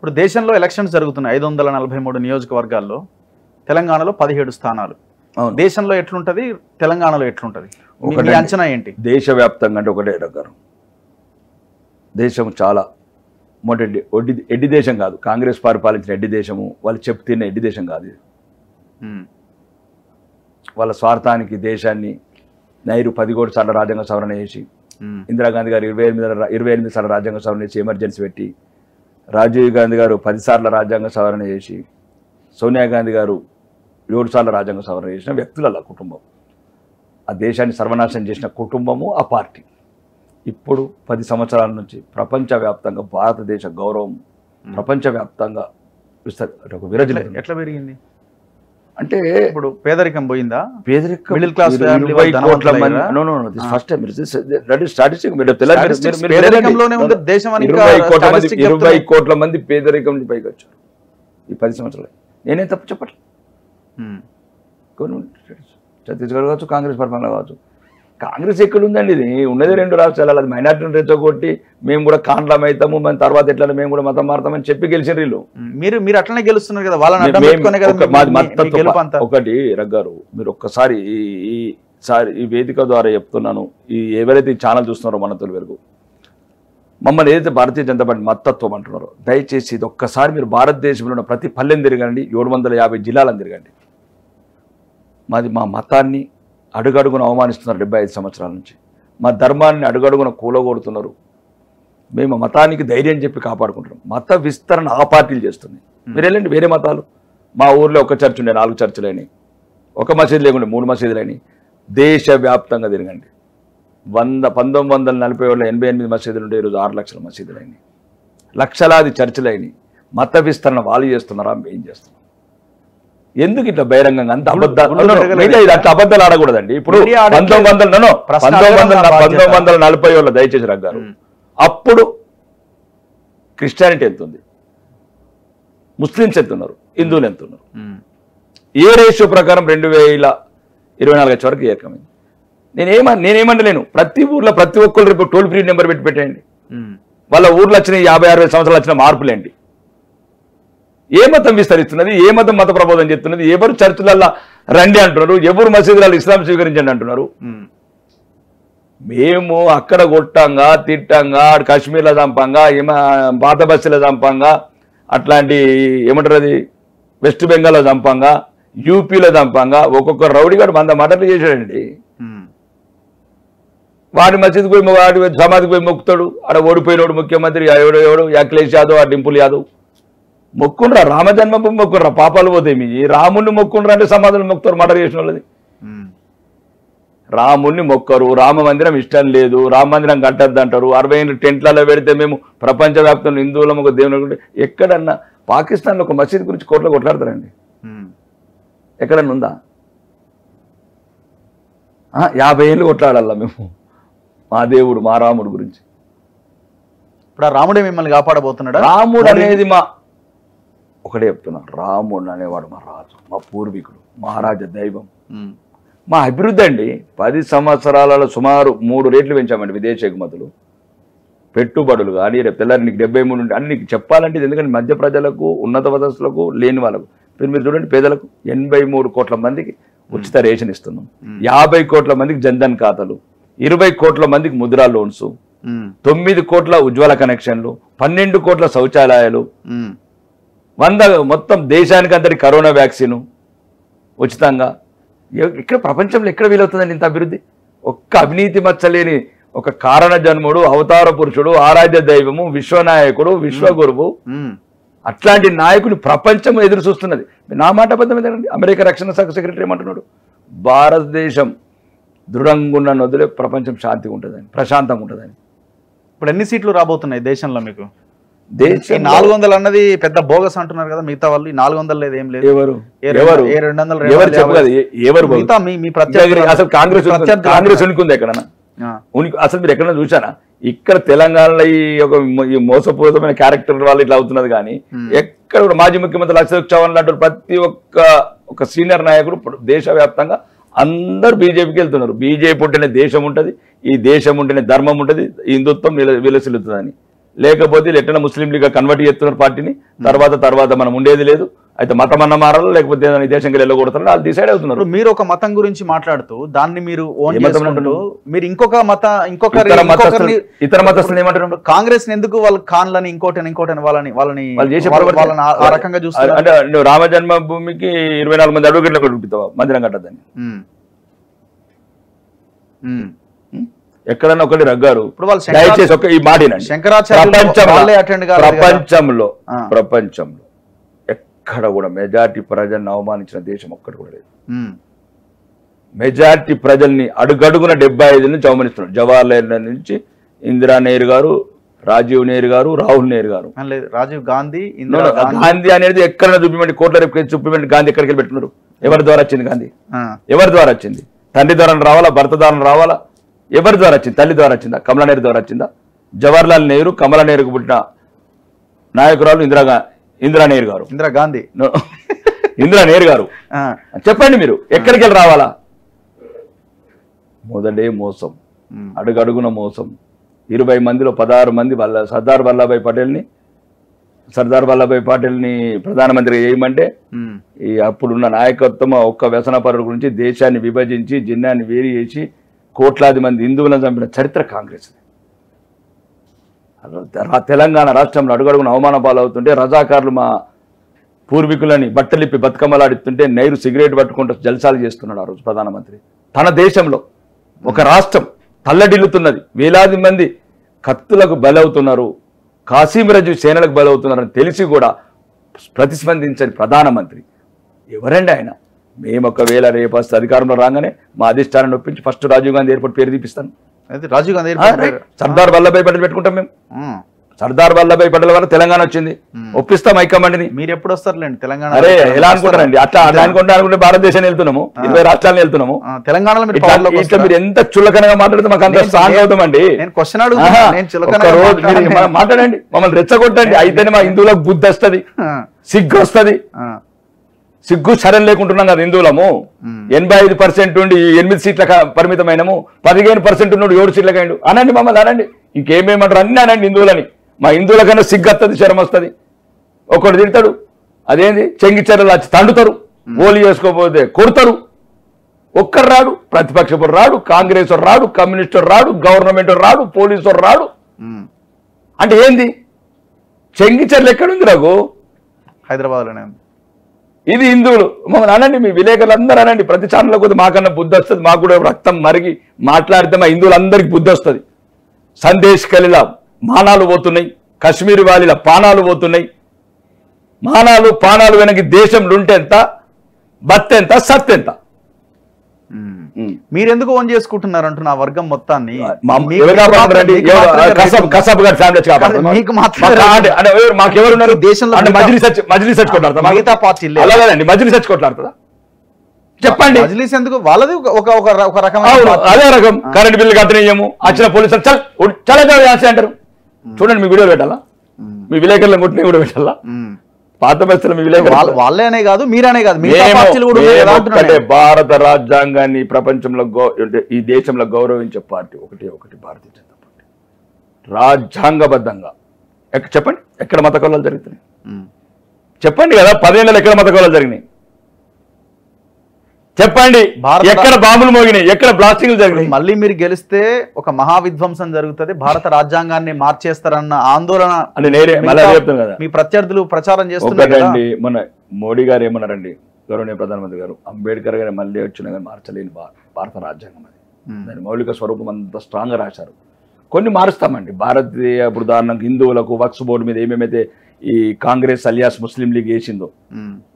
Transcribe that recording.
ఇప్పుడు దేశంలో ఎలక్షన్స్ జరుగుతున్నాయి 543 నియోజకవర్గాల్లో, తెలంగాణలో 17 స్థానాలు. దేశంలో ఎట్లుంటది, తెలంగాణలో ఎట్లుంటది, మీ అంచనా ఏంటి? దేశవ్యాప్తంగా అంటే ఒకటే రకారం. దేశం చాలా మొదటి ఎడ్డి దేశం కాదు, కాంగ్రెస్ పరిపాలించిన ఎడ్డి దేశము, వాళ్ళు చెప్తున్న ఎడ్డి దేశం కాదు ఇది. వాళ్ళ స్వార్థానికి దేశాన్ని నైరు 10 సార్లు రాజ్యాంగ సవరణ చేసి, ఇందిరాగాంధీ గారు 28 సార్లు రాజ్యాంగ సవరణ చేసి ఎమర్జెన్సీ పెట్టి, రాజీవ్ గాంధీ గారు 10 సార్లు రాజ్యాంగ సవరణ చేసి, సోనియా గాంధీ గారు 7 సార్లు రాజ్యాంగ సవరణ చేసిన వ్యక్తుల కుటుంబం, ఆ దేశాన్ని సర్వనాశనం చేసిన కుటుంబము ఆ పార్టీ. ఇప్పుడు 10 సంవత్సరాల నుంచి ప్రపంచవ్యాప్తంగా భారతదేశ గౌరవం ప్రపంచవ్యాప్తంగా విరజలేదు. ఎట్లా పెరిగింది అంటే ఇప్పుడు పేదరికం పోయిందా? పేదరికం మిడిల్ క్లాస్ 20 కోట్ల మంది, ఫస్ట్ టైం స్టాటిస్టిక్ 20 కోట్ల మంది పేదరికం నుంచి పైకి వచ్చారు ఈ 10 సంవత్సరాలు. నేనేం తప్పు చెప్పట్లేదు. ఛత్తీస్గఢ్ కావచ్చు, కాంగ్రెస్ పరిపాలన కావచ్చు. కాంగ్రెస్ ఎక్కడ ఉందండి? ఇది ఉన్నది 2 రాష్ట్రాలు. అది మైనార్టీని రెచ్చగొట్టి మేము కూడా కాండ్లం అవుతాము, మన తర్వాత ఎట్లా మేము కూడా మతం మారుతామని చెప్పి గెలిచిన వీళ్ళు. మీరు అట్లనే గెలుస్తున్నారు కదా, వాళ్ళని. ఒకటి రగ్గారు, మీరు ఒక్కసారి ఈ వేదిక ద్వారా చెప్తున్నాను, ఎవరైతే ఈ ఛానల్ చూస్తున్నారో మన తొలి వరకు మమ్మల్ని ఏదైతే భారతీయ జనతా పార్టీ మతత్వం అంటున్నారో, దయచేసి ఇది ఒక్కసారి మీరు భారతదేశంలో ఉన్న ప్రతి పల్లెని తిరగండి, 750 జిల్లాలను తిరగండి. మా మతాన్ని అడుగడుగున అవమానిస్తున్నారు 75 సంవత్సరాల నుంచి. మా ధర్మాన్ని అడుగడుగున కూలగొడుతున్నారు. మేము మతానికి ధైర్యం చెప్పి కాపాడుకుంటున్నాం. మత విస్తరణ ఆ పార్టీలు చేస్తున్నాయి. మీరు వెళ్ళండి వేరే మతాలు. మా ఊర్లో ఒక చర్చ్ ఉండే, 4 చర్చిలని, ఒక మసీదు లేకుండే 3 మసీదులని. దేశవ్యాప్తంగా తిరగండి. 1940లో 88 మసీదులు ఉండే, ఈరోజు 6 లక్షల మసీదులైనవి, లక్షలాది చర్చిలైనవి. మత విస్తరణ వాళ్ళు చేస్తున్నారా, మేము చేస్తున్నాం. ఎందుకు ఇట్లా బహిరంగంగా అంత అబద్ధాలు ఆడకూడదండి. ఇప్పుడు 1940లో దయచేసి రగ్గారు, అప్పుడు క్రిస్టియానిటీ ఎంత ఉంది, ముస్లిమ్స్ ఎంత ఉన్నారు, హిందువులు ఎంత ఉన్నారు, ఏ రేషియో ప్రకారం 2024 వచ్చే వరకు ఏకమైంది. నేనేమంటలేను, ప్రతి ఊర్లో ప్రతి ఒక్కరు రేపు టోల్ ఫ్రీ నెంబర్ పెట్టి పెట్టండి. వాళ్ళ ఊర్లో వచ్చిన 50-60 సంవత్సరాలు వచ్చిన మార్పులేంటి? ఏ మతం విస్తరిస్తున్నది, ఏ మతం మత ప్రబోధం చేస్తున్నది, ఎవరు చర్చిలల్లో రండి అంటున్నారు, ఎవరు మసీదులలో ఇస్లాం స్వీకరించండి అంటున్నారు. మేము అక్కడ కొట్టంగా తిట్టంగా, కాశ్మీర్లో చంపంగా, పాత బస్తీలో చంపంగా, అట్లాంటి ఏమంటారు అది వెస్ట్ బెంగాల్లో చంపంగా, యూపీలో చంపంగా, ఒక్కొక్క రౌడీ గారు 100 మటర్లు చేశాడండి. వాడి మసీదు పోయి, వాడి సమాధికి పోయి మొక్కుతాడు. ఆడ ఓడిపోయినోడు ముఖ్యమంత్రి ఎవడు అఖిలేష్ యాదవ్, ఆ డింపుల్ యాదవ్. మొక్కుండ్రా, రామజన్మభూమి మొక్కుండ్రా, పాపాలు పోతాయి మీ. రాముణ్ణి మొక్కుండ్రా అంటే సమాధులు మొక్కుతారు మటర్ చేసిన వాళ్ళది. రాముణ్ణి మొక్కరు, రామ మందిరం ఇష్టం లేదు, రామ మందిరం కట్టద్దు అంటారు. 60 టెంట్లలో పెడితే మేము ప్రపంచవ్యాప్తంగా హిందువులం ఒక దేవుని. ఎక్కడన్నా పాకిస్తాన్లో ఒక మసీద్ గురించి కోట్లు కొట్లాడతారండి? ఎక్కడన్నా ఉందా? 50 ఏళ్ళు కొట్లాడాలా మేము మా దేవుడు, మా రాముడు గురించి. ఇప్పుడు ఆ రాముడే మిమ్మల్ని కాపాడబోతున్నాడు. రాముడు అనేది ఒకటే చెప్తున్నా, రాముడు అనేవాడు మా రాజు, మా పూర్వీకుడు, మహారాజ దైవం, మా అభివృద్ధి అండి. 10 సంవత్సరాలలో సుమారు 3 రేట్లు పెంచామండి విదేశీ ఎగుమతులు, పెట్టుబడులు కానీ. రేపు తెల్లారి నీకు 73 అన్ని చెప్పాలంటే, ఎందుకంటే మధ్య ప్రజలకు, ఉన్నత వదస్సులకు, లేని వాళ్ళకు. మీరు చూడండి, పేదలకు 83 కోట్ల మందికి ఉచిత రేషన్ ఇస్తున్నాం, 50 కోట్ల మందికి జన్ధన్ ఖాతాలు, 20 కోట్ల మందికి ముద్రా లోన్స్, 9 కోట్ల ఉజ్వల కనెక్షన్లు, 12 కోట్ల శౌచాలయాలు, 100 మొత్తం దేశానికి అందరి కరోనా వ్యాక్సిన్ ఉచితంగా. ఇక్కడ ప్రపంచంలో ఎక్కడ వీలవుతుందండి ఇంత అభివృద్ధి? ఒక్క అవినీతి మచ్చలేని ఒక కారణ జన్ముడు, అవతార పురుషుడు, ఆరాధ్య దైవము, విశ్వనాయకుడు, విశ్వగురువు, అట్లాంటి నాయకుని ప్రపంచం ఎదురు చూస్తున్నది. నా మాట అబద్ధం ఏదండి? అమెరికా రక్షణ శాఖ సెక్రటరీ ఏమంటున్నాడు? భారతదేశం దృఢంగా ఉన్న నదులే ప్రపంచం శాంతిగా ఉంటుందని, ప్రశాంతంగా ఉంటుందని. ఇప్పుడు ఎన్ని సీట్లు రాబోతున్నాయి దేశంలో మీకు? 400 అన్నది పెద్ద బోగస్ అంటున్నారు కదా మిగతా వాళ్ళు. 400 లేదు, ఏం లేదు. అసలు కాంగ్రెస్ ఉనికింది ఎక్కడన్నా? అసలు మీరు ఎక్కడన్నా చూసారా? ఇక్కడ తెలంగాణలో ఈ మోసపూరితమైన క్యారెక్టర్ వాళ్ళు ఇట్లా అవుతున్నది కానీ ఎక్కడ కూడా మాజీ ముఖ్యమంత్రి అశోక్ చౌహాన్ లాంటి ప్రతి ఒక్క సీనియర్ నాయకుడు దేశవ్యాప్తంగా అందరూ బీజేపీకి వెళ్తున్నారు. బీజేపీ ఉంటేనే దేశం ఉంటుంది, ఈ దేశం ఉంటేనే ధర్మం ఉంటుంది, హిందుత్వం విలసిల్లుతుందని. లేకపోతే ఎట్లా ముస్లిం లీగ్ కన్వర్ట్ చేస్తున్నారు పార్టీని, తర్వాత మనం ఉండేది లేదు, అయితే మతం అన్న మారాలో లేకపోతే ఈ దేశంకి వెళ్ళకూడతారో వాళ్ళు డిసైడ్ అవుతున్నారు. మీరు ఒక మతం గురించి మాట్లాడుతూ దాన్ని మీరు ఓన్ ఏ మతం చేసుకుంటూ అంటున్నారు? మీరు ఇంకొక ఇతర మతస్థులు ఏమంటారు? కాంగ్రెస్ ఎందుకు వాళ్ళ ఖాన్లని ఇంకోటి వాళ్ళని వాళ్ళు చేసే ఆ రకంగా చూస్తారు. అంటే నువ్వు రామ జన్మభూమికి 24 మంది అడ్వకేట్లకు చూపిస్తావా మందిరం కట్టద్దని? ఎక్కడన్నా ఒకటి రగ్గారు. ఇప్పుడు వాళ్ళు దయచేసి ఈ మాటేనండి, ప్రపంచంలో ఎక్కడ కూడా మెజారిటీ ప్రజల్ని అవమానించిన దేశం ఒక్కటి కూడా లేదు. మెజారిటీ ప్రజల్ని అడుగడుగున 75 నుంచి అవమానిస్తున్నారు. జవహర్లాల్ నెహ్రూ నుంచి ఇందిరా నెహ్రూ గారు, రాజీవ్ నెహ్రూ గారు, రాహుల్ నెహ్రూ గారు, రాజీవ్ గాంధీ, గాంధీ అనేది ఎక్కడ చూపించండి, కోట్ల రేపు చూపించండి. గాంధీ ఎక్కడికి వెళ్ళి పెట్టుకున్నారు? ఎవరి ద్వారా వచ్చింది గాంధీ? ఎవరి ద్వారా వచ్చింది? తండ్రి ద్వారా రావాలా, భర్త ద్వారా రావాలా? ఎవరి ద్వారా వచ్చింది? తల్లి ద్వారా వచ్చిందా? కమలా నెహ్రూ ద్వారా వచ్చిందా? జవహర్లాల్ నెహ్రూ, కమలా నెహ్రూకు పుట్టిన నాయకురాలు ఇందిరా నెహ్రూ గారు, ఇందిరా నెహ్రూ గారు. చెప్పండి మీరు ఎక్కడికి వెళ్ళి రావాలా? మొదలే మోసం, అడుగడుగున మోసం. 20 మందిలో 16 మంది సర్దార్ వల్లభాయ్ పటేల్ని ప్రధానమంత్రి చేయమంటే ఈ అప్పుడున్న నాయకత్వం ఒక్క వ్యసనపరుల గురించి దేశాన్ని విభజించి జిన్నాన్ని వేరు చేసి కోట్లాది మంది హిందువులను చంపిన చరిత్ర కాంగ్రెస్. తెలంగాణ రాష్ట్రంలో అడుగడుగున అవమాన పాలవుతుంటే రజాకారులు మా పూర్వీకులని బట్టలిప్పి బతుకమ్మలాడిస్తుంటే నెహ్రూ సిగరెట్ పట్టుకుంటూ జల్సాలు చేస్తున్నాడు ఆ రోజు ప్రధానమంత్రి. తన దేశంలో ఒక రాష్ట్రం తల్లడిల్లుతున్నది, వేలాది మంది కత్తులకు బలవుతున్నారు, కాసిం రజు సేనలకు బలవుతున్నారని తెలిసి కూడా ప్రతిస్పందించని ప్రధానమంత్రి ఎవరండి ఆయన? మేము ఒకవేళ రేపు వస్తే అధికారంలో రాగానే మా అధిష్టానాన్ని ఒప్పించి ఫస్ట్ రాజీవ్ గాంధీ ఎయిర్పోర్ట్ పేరు తీపిస్తాను. రాజీవ్ గాంధీ సర్దార్ వల్లభాయ్ పటేల్ పెట్టుకుంటాం మేము. సర్దార్ వల్లభాయ్ పటేల్ వల్ల తెలంగాణ వచ్చింది, ఒప్పిస్తాం హైకమాండ్ని. మీరు ఎప్పుడు వస్తారులేండి తెలంగాణ? అరే ఎలా అనుకుంటారండి? అట్లా అనుకుంటే భారతదేశాన్ని వెళ్తున్నాము, 20 రాష్ట్రాలను వెళ్తున్నాము. తెలంగాణలో ఇట్లా మీరు ఎంత చులకనగా మాట్లాడితే మాకు అంత స్ట్రాంగ్ అవుతామండి. మాట్లాడండి, మమ్మల్ని రెచ్చగొట్టండి, అయితేనే మా హిందువులకు బుద్ధి వస్తుంది, సిగ్గు వస్తుంది. సిగ్గు సరళ లేకుంటున్నాం కదా హిందువులము. 85% ఉండి 8 సీట్ల పరిమితమైనము, 15% నుండి 7 సీట్లకు అయిండు. అనండి మమ్మల్ని, అనండి, ఇంకేమేమంటారు అన్ని అనండి హిందువులని. మా హిందువుల కన్నా సిగ్గు వస్తుంది, శరం వస్తుంది. ఒకడు తిడతాడు, అదేంది చెంగిచెర్రలు వచ్చి తండుతారు, ఓలి చేసుకోకపోతే కొడతారు. ఒక్కరు రాడు, ప్రతిపక్షం రాడు, కాంగ్రెస్ రాడు, కమ్యూనిస్ట్ రాడు, గవర్నమెంట్ రాడు, పోలీసు రాడు. అంటే ఏంది? చెంగిచెర్రలు ఎక్కడుంది రఘు? హైదరాబాద్లోనే. ఇది హిందువులు మమ్మల్ని అనండి, మీ విలేకరులు అందరూ అనండి. ప్రతి ఛానల్ కొద్ది మాకన్నా బుద్ధి వస్తుంది, మాకు కూడా రక్తం మరిగి మాట్లాడితే మా హిందువులందరికీ బుద్ధి వస్తుంది. సందేశ్ కలిలా మానాలు పోతున్నాయి, కాశ్మీర్ వాలీల పానాలు పోతున్నాయి. మానాలు పానాలు వెనక్కి దేశంలో ఉంటే ఎంత, బత్తెంత, సత్తెంత. మీరెందుకు ఓన్ చేసుకుంటున్నారు అంటున్న ఆ వర్గం మొత్తాన్ని? మాకెవరున్నారు దేశంలో? మజ్లిస్ మిగతా పార్టీలు అలాగండి, మజ్లిస్ కొట్లాడుతుందా? చెప్పండి. మజ్లిస్ ఎందుకు? వాళ్ళది ఒక రకం, అదే రకం. కరెంట్ బిల్లు కట్టనీయము, వచ్చిన పోలీసులు చల్ అంటారు. చూడండి, మీ వీడియోలు పెట్టాలా? మీ విలేకరులను కొట్టిన కూడా పెట్టాలా? పాత బస్తీలు మీ విలేకరులు వాళ్ళేనే కాదు, మీరనే కాదు, భారత రాజ్యాంగాన్ని ప్రపంచంలో ఈ దేశంలో గౌరవించే పార్టీ ఒకటి భారతీయ జనతా పార్టీ. రాజ్యాంగబద్ధంగా చెప్పండి, ఎక్కడ మత కలహాలు జరుగుతున్నాయి? చెప్పండి కదా, 10 ఏళ్ళలో ఎక్కడ మత కలహాలు జరిగినాయి? చెప్పండి, ఎక్కడ బాంబులు మోగినాయి, ఎక్కడ బ్లాస్టింగ్లు జరిగినాయి? మళ్ళీ మీరు గెలిస్తే ఒక మహావిధ్వంసం జరుగుతుంది, భారత రాజ్యాంగాన్ని మార్చేస్తారన్న ఆందోళన అని నేనే మళ్ళీ చెప్తాను కదా. మీ ప్రత్యర్థులు ప్రచారం చేస్తున్నారండి. మన మోడీ గారు ఏమన్నారండి, గౌరవనీయ ప్రధానమంత్రి గారు, అంబేద్కర్ గారు మళ్ళీ వచ్చినా కానీ మార్చలేని భారత రాజ్యాంగం అది. దాని మౌలిక స్వరూపం అంత స్ట్రాంగ్గా రాశారు. కొన్ని మారుస్తామండి. భారతీయ ఉదాహరణకు హిందువులకు వక్ఫ్ బోర్డు మీద ఏమేమైతే ఈ కాంగ్రెస్ అలియాస్ ముస్లిం లీగ్ వేసిందో